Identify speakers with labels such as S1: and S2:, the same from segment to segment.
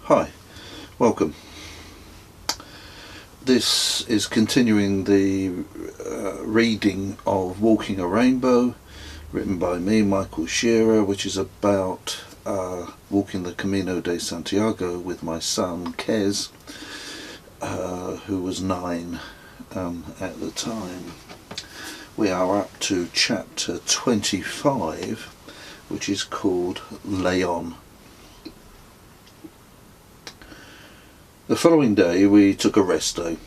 S1: Hi, welcome. This is continuing the reading of Walking a Rainbow, written by me, Michael Shearer, which is about walking the Camino de Santiago with my son, Kez, who was 9 at the time. We are up to chapter 25, which is called Leon. The following day we took a rest day.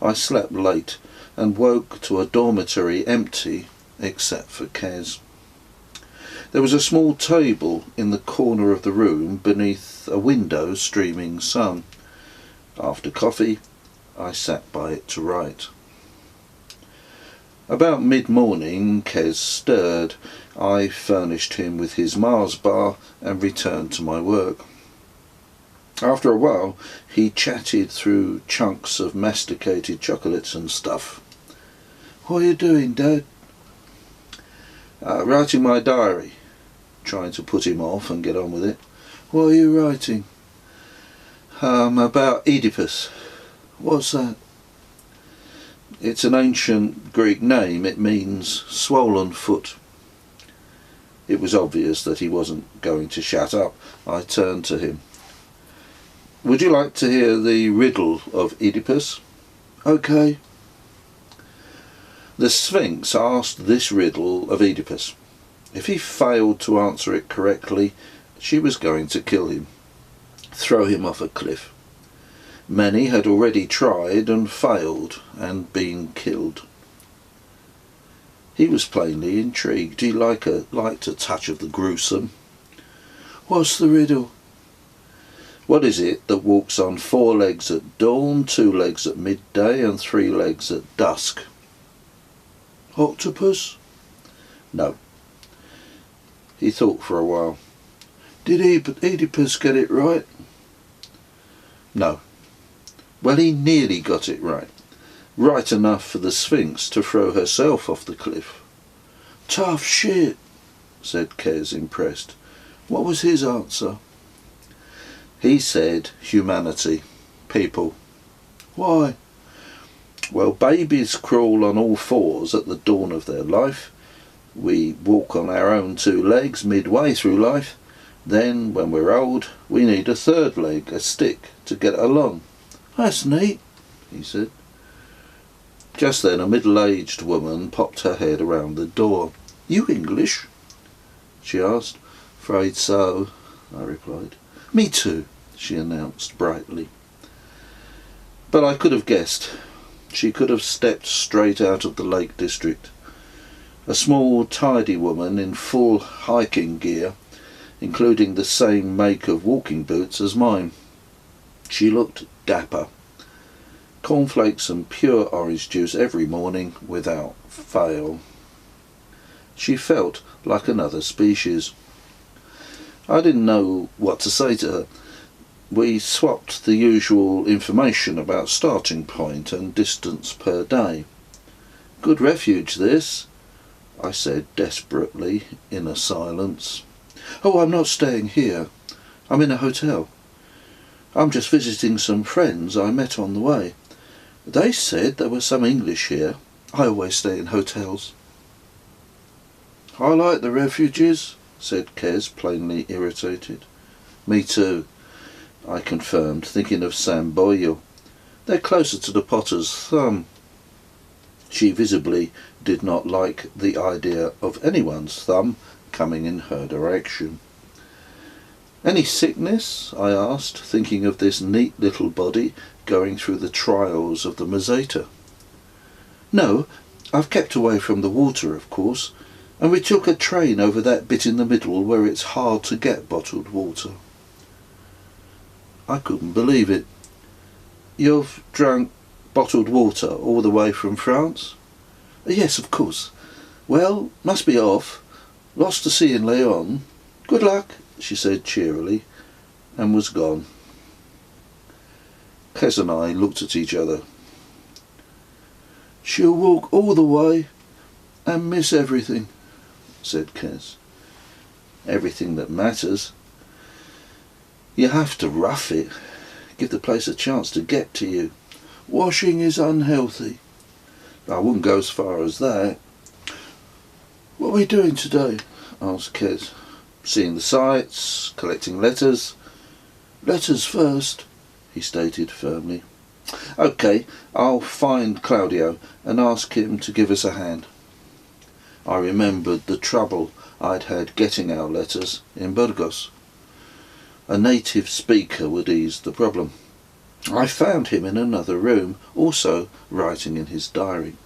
S1: I slept late and woke to a dormitory empty except for Kez. There was a small table in the corner of the room beneath a window streaming sun. After coffee, I sat by it to write. About mid-morning, Kez stirred. I furnished him with his Mars bar and returned to my work. After a while, he chatted through chunks of masticated chocolates and stuff. "What are you doing, Dad?" "Writing my diary." Trying to put him off and get on with it. "What are you writing?" About Oedipus." "What's that?" "It's an ancient Greek name. It means swollen foot." It was obvious that he wasn't going to shut up. I turned to him. "Would you like to hear the riddle of Oedipus?" "Okay." The Sphinx asked this riddle of Oedipus. If he failed to answer it correctly, she was going to kill him, throw him off a cliff. Many had already tried and failed and been killed. He was plainly intrigued. He liked a touch of the gruesome. "What's the riddle?" "What is it that walks on 4 legs at dawn, 2 legs at midday, and 3 legs at dusk?" "Octopus?" "No." He thought for a while. "Did Oedipus get it right?" "No." "Well, he nearly got it right. Right enough for the Sphinx to throw herself off the cliff." "Tough shit," said Kez, impressed. "What was his answer?" "He said humanity. People." "Why?" "Well, babies crawl on all 4s at the dawn of their life. We walk on our own 2 legs midway through life. Then, when we're old, we need a 3rd leg, a stick, to get along." "That's neat," he said. Just then a middle-aged woman popped her head around the door. "You English?" she asked. "Afraid so," I replied. "Me too," she announced brightly. But I could have guessed. She could have stepped straight out of the Lake District. A small, tidy woman in full hiking gear, including the same make of walking boots as mine. She looked dapper. Cornflakes and pure orange juice every morning without fail. She felt like another species. I didn't know what to say to her. We swapped the usual information about starting point and distance per day. "Good refuge, this," I said desperately in a silence. "Oh, I'm not staying here. I'm in a hotel. I'm just visiting some friends I met on the way. They said there were some English here. I always stay in hotels." "I like the refuges," said Kez, plainly irritated. "Me too," I confirmed, thinking of Sam Boyle. "They're closer to the potter's thumb." She visibly did not like the idea of anyone's thumb coming in her direction. "Any sickness?" I asked, thinking of this neat little body going through the trials of the Meseta. "No, I've kept away from the water, of course, and we took a train over that bit in the middle where it's hard to get bottled water." I couldn't believe it. "You've drunk bottled water all the way from France?" "Yes, of course. Well, must be off. Lost to see in Leon. Good luck," she said cheerily, and was gone. Kez and I looked at each other. "She'll walk all the way and miss everything," said Kez. "Everything that matters." You have to rough it, give the place a chance to get to you. Washing is unhealthy. I wouldn't go as far as that. What are we doing today? Asked Kez. Seeing the sights, collecting letters. Letters first, he stated firmly. OK, I'll find Claudio and ask him to give us a hand. I remembered the trouble I'd had getting our letters in Burgos. A native speaker would ease the problem. I found him in another room, also writing in his diary.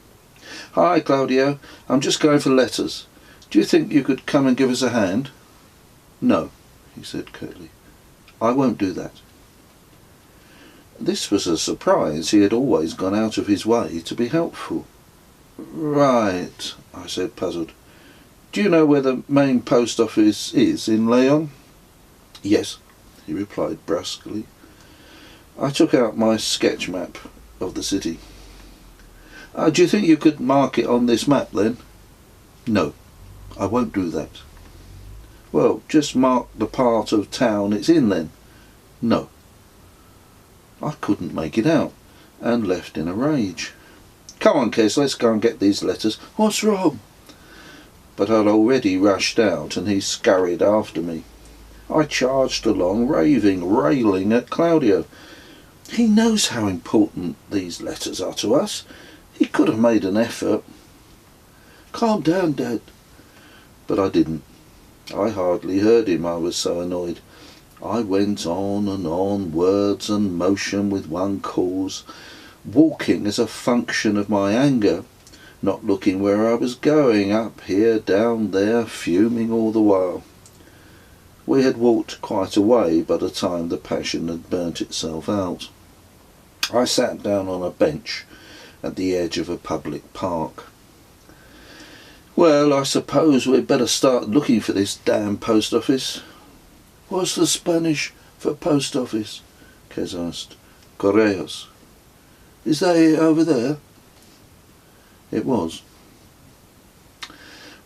S1: Hi, Claudio. I'm just going for letters. Do you think you could come and give us a hand? No, he said curtly. I won't do that. This was a surprise. He had always gone out of his way to be helpful. Right, I said, puzzled. Do you know where the main post office is in Leon? Yes, he replied brusquely. I took out my sketch map of the city. Do you think you could mark it on this map then? No, I won't do that. Well, just mark the part of town it's in then. No. I couldn't make it out and left in a rage. Come on, Kes, let's go and get these letters. What's wrong? But I'd already rushed out and he scurried after me. I charged along, raving, railing at Claudio. He knows how important these letters are to us. He could have made an effort. Calm down, Dad. But I didn't. I hardly heard him, I was so annoyed. I went on, words and motion with one cause, walking as a function of my anger, not looking where I was going, up here, down there, fuming all the while. We had walked quite a way by the time the passion had burnt itself out. I sat down on a bench at the edge of a public park. Well, I suppose we'd better start looking for this damn post office. What's the Spanish for post office? Kez asked. Correos. Is that it over there? It was.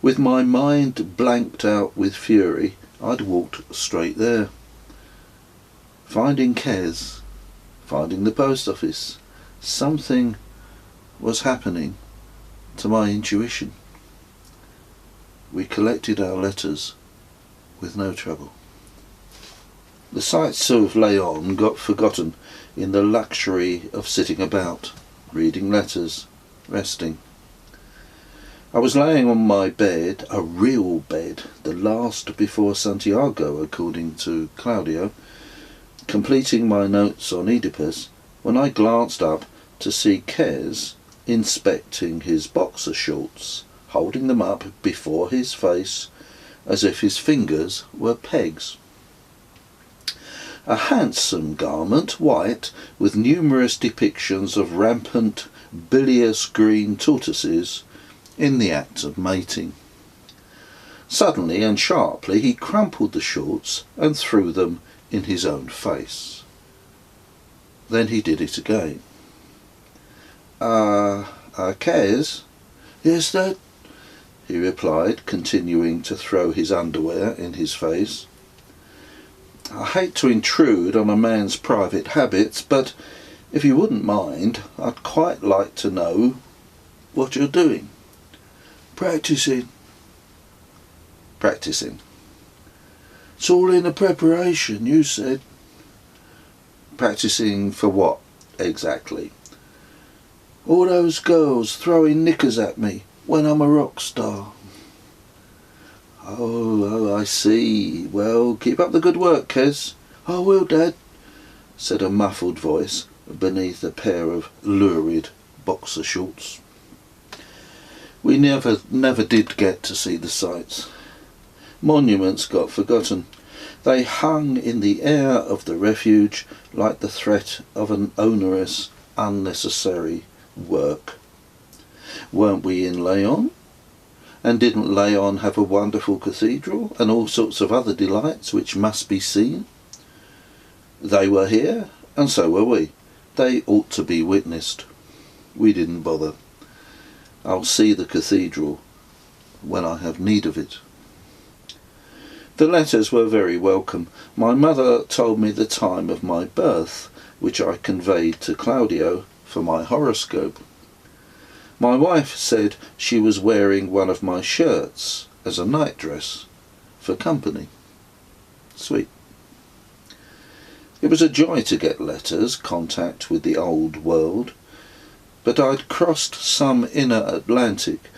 S1: With my mind blanked out with fury, I'd walked straight there. Finding Kez, finding the post office, something was happening to my intuition. We collected our letters with no trouble. The sights of Leon got forgotten in the luxury of sitting about, reading letters, resting. I was laying on my bed, a real bed, the last before Santiago, according to Claudio, completing my notes on Oedipus, when I glanced up to see Kez inspecting his boxer shorts, holding them up before his face as if his fingers were pegs. A handsome garment, white, with numerous depictions of rampant, bilious green tortoises in the act of mating. Suddenly and sharply he crumpled the shorts and threw them in his own face. Then he did it again. Kez? Yes, Dad? He replied, continuing to throw his underwear in his face. I hate to intrude on a man's private habits, but if you wouldn't mind, I'd quite like to know what you're doing. Practicing. Practicing. It's all in the preparation, you said. Practicing for what, exactly? All those girls throwing knickers at me when I'm a rock star. Oh, I see. Well, keep up the good work, Kez. I will, Dad, said a muffled voice beneath a pair of lurid boxer shorts. We never did get to see the sights. Monuments got forgotten. They hung in the air of the refuge like the threat of an onerous, unnecessary work. Weren't we in Leon? And didn't Leon have a wonderful cathedral and all sorts of other delights which must be seen? They were here, and so were we. They ought to be witnessed. We didn't bother. I'll see the cathedral when I have need of it. The letters were very welcome. My mother told me the time of my birth, which I conveyed to Claudio for my horoscope. My wife said she was wearing one of my shirts as a nightdress for company. Sweet. It was a joy to get letters, contact with the old world, but I'd crossed some inner Atlantic,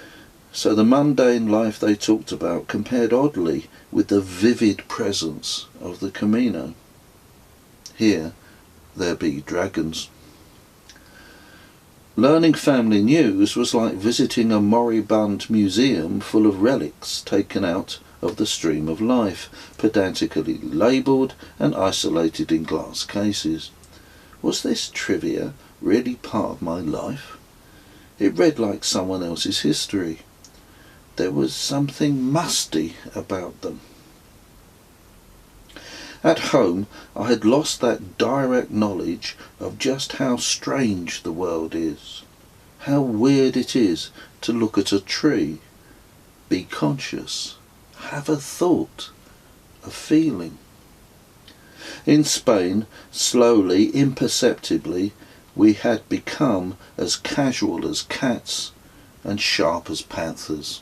S1: so the mundane life they talked about compared oddly with the vivid presence of the Camino. Here there be dragons. Learning family news was like visiting a moribund museum full of relics taken out of the stream of life, pedantically labelled and isolated in glass cases. Was this trivia really part of my life? It read like someone else's history. There was something musty about them. At home, I had lost that direct knowledge of just how strange the world is, how weird it is to look at a tree, be conscious, have a thought, a feeling. In Spain, slowly, imperceptibly, we had become as casual as cats and sharp as panthers.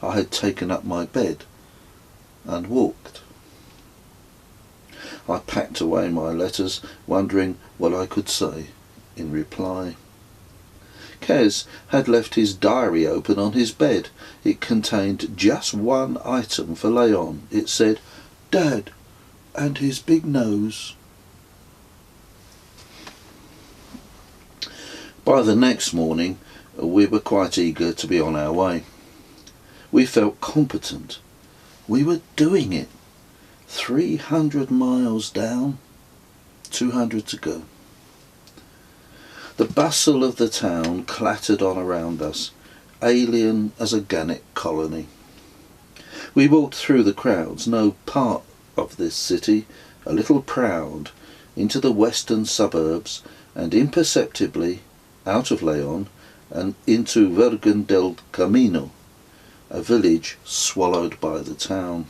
S1: I had taken up my bed and walked. I packed away my letters, wondering what I could say in reply. Kes had left his diary open on his bed. It contained just one item for Leon. It said, "Dad and his big nose." By the next morning, we were quite eager to be on our way. We felt competent. We were doing it. 300 miles down, 200 to go. The bustle of the town clattered on around us, alien as a gannet colony. We walked through the crowds, no part of this city, a little proud, into the western suburbs, and imperceptibly out of Leon and into Virgen del Camino, a village swallowed by the town.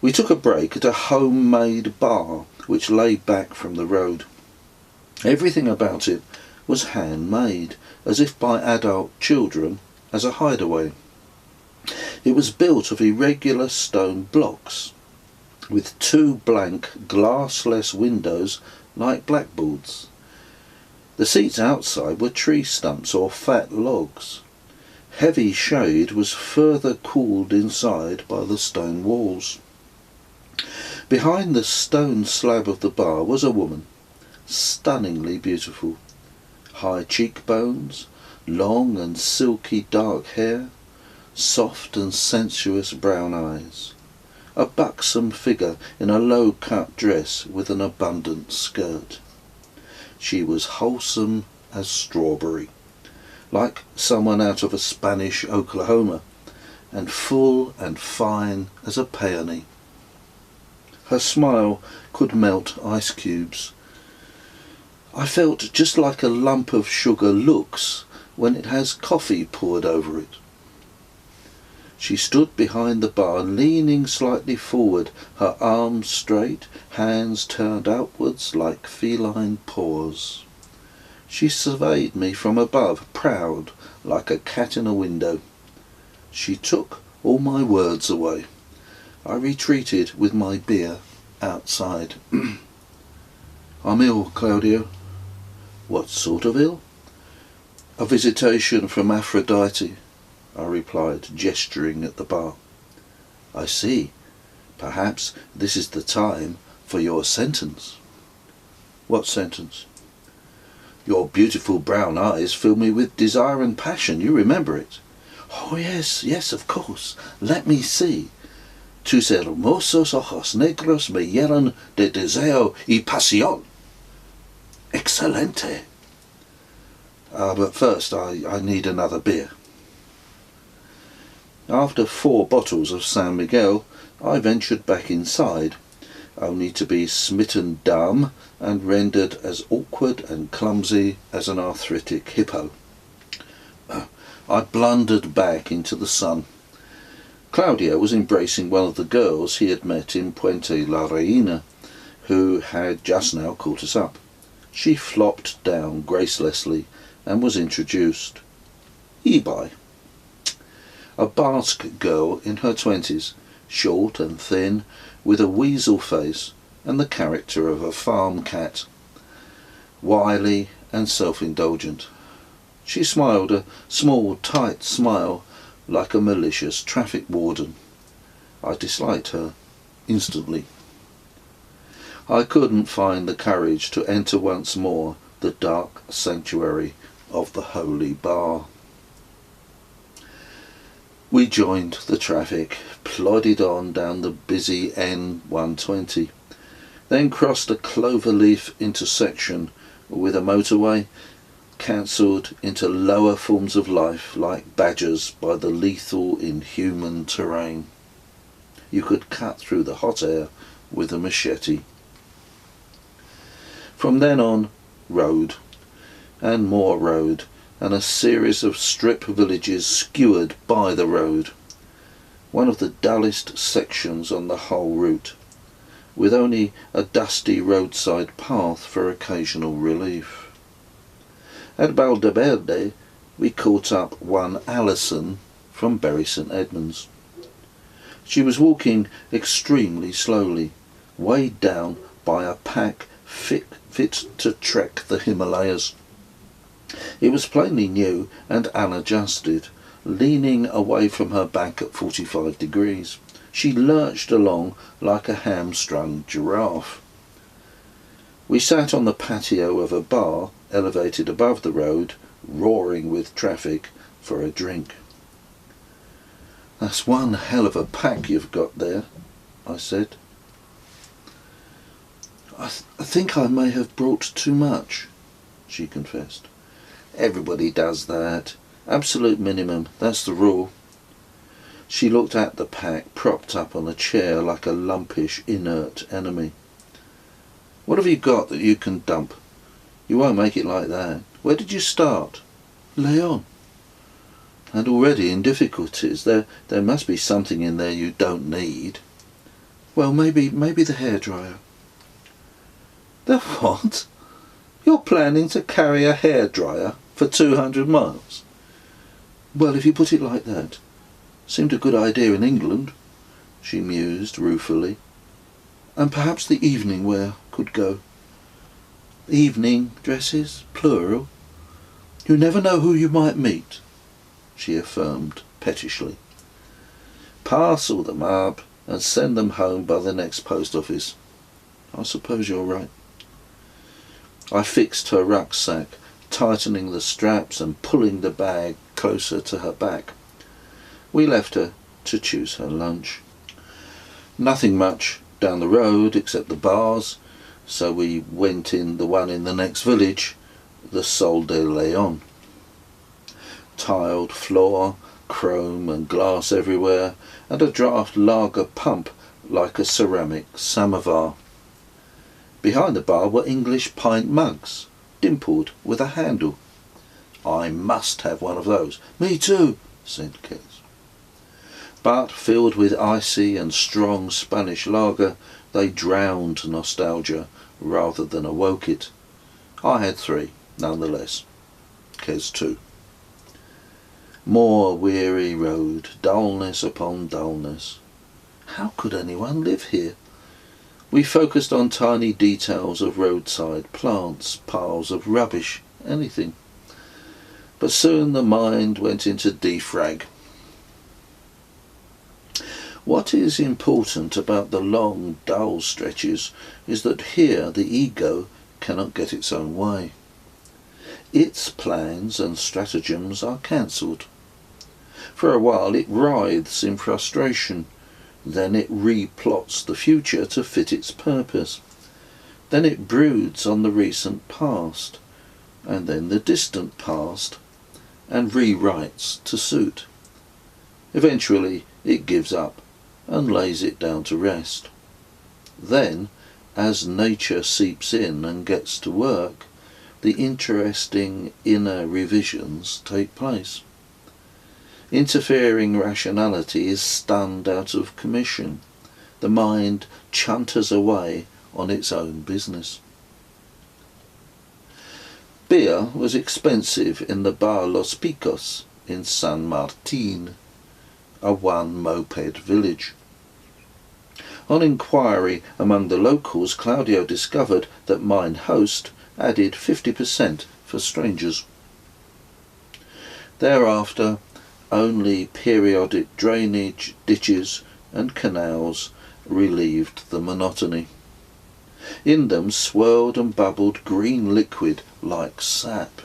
S1: We took a break at a homemade bar which lay back from the road. Everything about it was handmade, as if by adult children, as a hideaway. It was built of irregular stone blocks, with two blank, glassless windows like blackboards. The seats outside were tree stumps or fat logs. Heavy shade was further cooled inside by the stone walls. Behind the stone slab of the bar was a woman, stunningly beautiful. High cheekbones, long and silky dark hair, soft and sensuous brown eyes. A buxom figure in a low-cut dress with an abundant skirt. She was wholesome as strawberry, like someone out of a Spanish Oklahoma, and full and fine as a peony. Her smile could melt ice cubes. I felt just like a lump of sugar looks when it has coffee poured over it. She stood behind the bar, leaning slightly forward, her arms straight, hands turned outwards like feline paws. She surveyed me from above, proud, like a cat in a window. She took all my words away. I retreated with my beer outside. "I'm ill, Claudio." "What sort of ill?" "A visitation from Aphrodite," I replied, gesturing at the bar. "I see. Perhaps this is the time for your sentence." "What sentence?" "Your beautiful brown eyes fill me with desire and passion. You remember it?" "Oh, yes, yes, of course. Let me see. Tus hermosos ojos negros me llenan de deseo y pasión." "Excelente." But first I need another beer." After 4 bottles of San Miguel, I ventured back inside, only to be smitten dumb and rendered as awkward and clumsy as an arthritic hippo. I blundered back into the sun. Claudio was embracing one of the girls he had met in Puente la Reina, who had just now caught us up. She flopped down gracelessly and was introduced. Ibai, a Basque girl in her 20s, short and thin, with a weasel face and the character of a farm cat, wily and self-indulgent. She smiled a small, tight smile like a malicious traffic warden. I disliked her instantly. I couldn't find the courage to enter once more the dark sanctuary of the holy bar. We joined the traffic, plodded on down the busy N120, then crossed a cloverleaf intersection with a motorway, cancelled into lower forms of life like badgers by the lethal inhuman terrain. You could cut through the hot air with a machete. From then on, road, and more road, and a series of strip villages skewered by the road, one of the dullest sections on the whole route, with only a dusty roadside path for occasional relief. At Valdeverde we caught up one Alison from Bury St Edmunds. She was walking extremely slowly, weighed down by a pack fit to trek the Himalayas. It was plainly new and unadjusted, leaning away from her back at 45 degrees. She lurched along like a hamstrung giraffe. We sat on the patio of a bar elevated above the road, roaring with traffic, for a drink. "That's one hell of a pack you've got there," I said. I think I may have brought too much," she confessed. "Everybody does that. Absolute minimum, that's the rule." She looked at the pack propped up on a chair like a lumpish, inert enemy. "What have you got that you can dump? You won't make it like that. Where did you start?" "Leon." "And already in difficulties. There must be something in there you don't need." "Well, maybe the hairdryer." "The what? You're planning to carry a hairdryer for 200 miles? "Well, if you put it like that. Seemed a good idea in England," she mused ruefully. "And perhaps the evening wear could go." "Evening dresses, plural? You never know who you might meet," she affirmed pettishly. "Parcel them up and send them home by the next post office." "I suppose you're right." I fixed her rucksack, tightening the straps and pulling the bag closer to her back. We left her to choose her lunch. Nothing much down the road except the bars, so we went in the one in the next village, the Sol de Leon. Tiled floor, chrome and glass everywhere, and a draft lager pump like a ceramic samovar. Behind the bar were English pint mugs, dimpled with a handle. "I must have one of those." "Me too," said Kez. But filled with icy and strong Spanish lager, they drowned nostalgia rather than awoke it. I had 3, nonetheless. Kez 2. More weary road, dullness upon dullness. How could anyone live here? We focused on tiny details of roadside plants, piles of rubbish, anything. But soon the mind went into defrag. What is important about the long, dull stretches is that here the ego cannot get its own way. Its plans and stratagems are cancelled. For a while it writhes in frustration. Then it replots the future to fit its purpose. Then it broods on the recent past, and then the distant past, and rewrites to suit. Eventually it gives up and lays it down to rest. Then, as nature seeps in and gets to work, the interesting inner revisions take place. Interfering rationality is stunned out of commission. The mind chunters away on its own business. Beer was expensive in the Bar Los Picos in San Martin, a one-moped village. On inquiry among the locals, Claudio discovered that mine host added 50% for strangers. Thereafter, only periodic drainage ditches and canals relieved the monotony. In them swirled and bubbled green liquid like sap.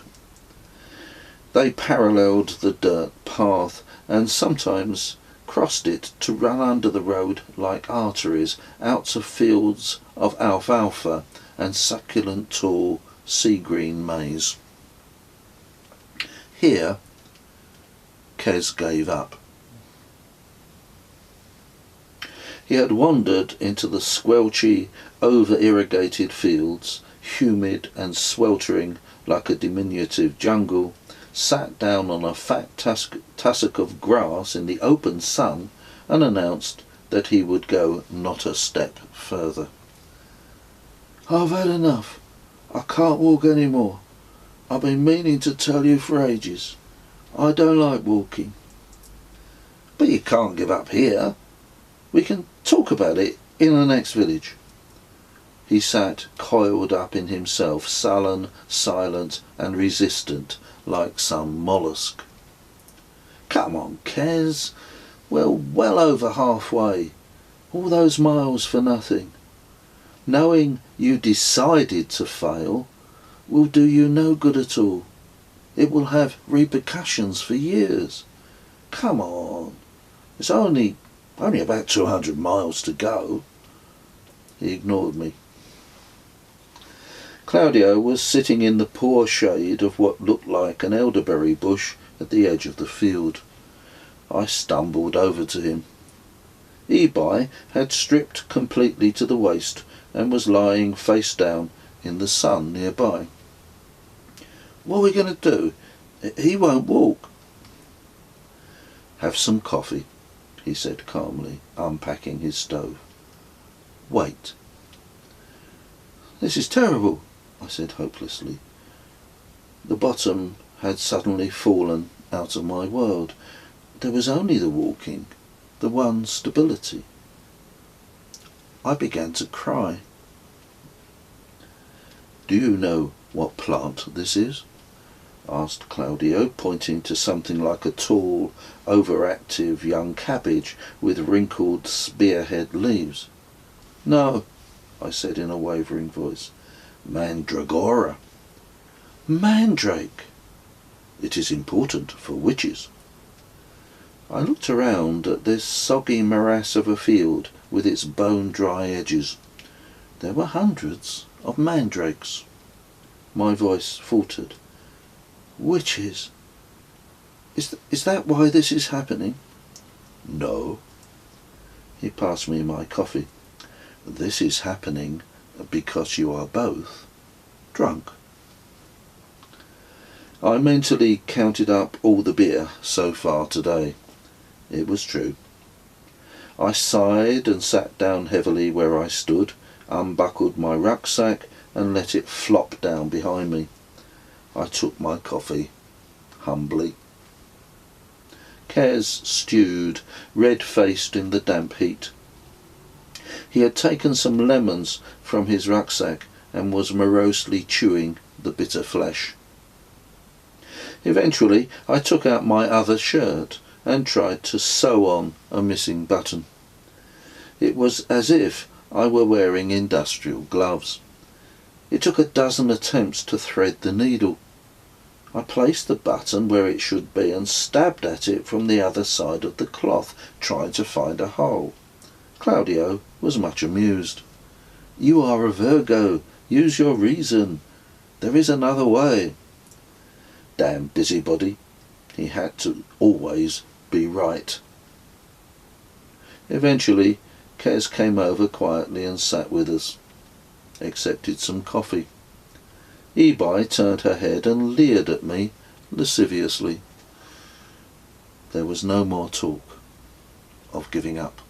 S1: They paralleled the dirt path and sometimes crossed it to run under the road like arteries out to fields of alfalfa and succulent tall sea-green maize. Here, Kes gave up. He had wandered into the squelchy, over-irrigated fields, humid and sweltering like a diminutive jungle, sat down on a fat tussock of grass in the open sun and announced that he would go not a step further. "I've had enough. I can't walk any more. I've been meaning to tell you for ages. I don't like walking." "But you can't give up here. We can talk about it in the next village." He sat coiled up in himself, sullen, silent and resistant, like some mollusk. "Come on, Kes. We're well over halfway. All those miles for nothing. Knowing you decided to fail will do you no good at all. It will have repercussions for years. Come on. It's only about 200 miles to go." He ignored me. Claudio was sitting in the poor shade of what looked like an elderberry bush at the edge of the field. I stumbled over to him. Ebi had stripped completely to the waist and was lying face down in the sun nearby. "What are we going to do? He won't walk." "Have some coffee," he said calmly, unpacking his stove. "Wait." "This is terrible," I said hopelessly. The bottom had suddenly fallen out of my world. There was only the walking, the one stability. I began to cry. "Do you know what plant this is?" asked Claudio, pointing to something like a tall, overactive young cabbage with wrinkled spearhead leaves. "No," I said in a wavering voice. "Mandragora." "Mandrake!" "It is important for witches." I looked around at this soggy morass of a field with its bone-dry edges. There were hundreds of mandrakes. My voice faltered. "Witches? Is that why this is happening?" "No." He passed me my coffee. "This is happening because you are both drunk." I mentally counted up all the beer so far today. It was true. I sighed and sat down heavily where I stood, unbuckled my rucksack and let it flop down behind me. I took my coffee, humbly. Kes stewed, red-faced in the damp heat. He had taken some lemons from his rucksack and was morosely chewing the bitter flesh. Eventually I took out my other shirt and tried to sew on a missing button. It was as if I were wearing industrial gloves. It took a dozen attempts to thread the needle. I placed the button where it should be and stabbed at it from the other side of the cloth, trying to find a hole. Claudio was much amused. "You are a Virgo. Use your reason. There is another way." Damn busybody. He had to always be right. Eventually, Kes came over quietly and sat with us. Accepted some coffee. Ebi turned her head and leered at me lasciviously. there was no more talk of giving up.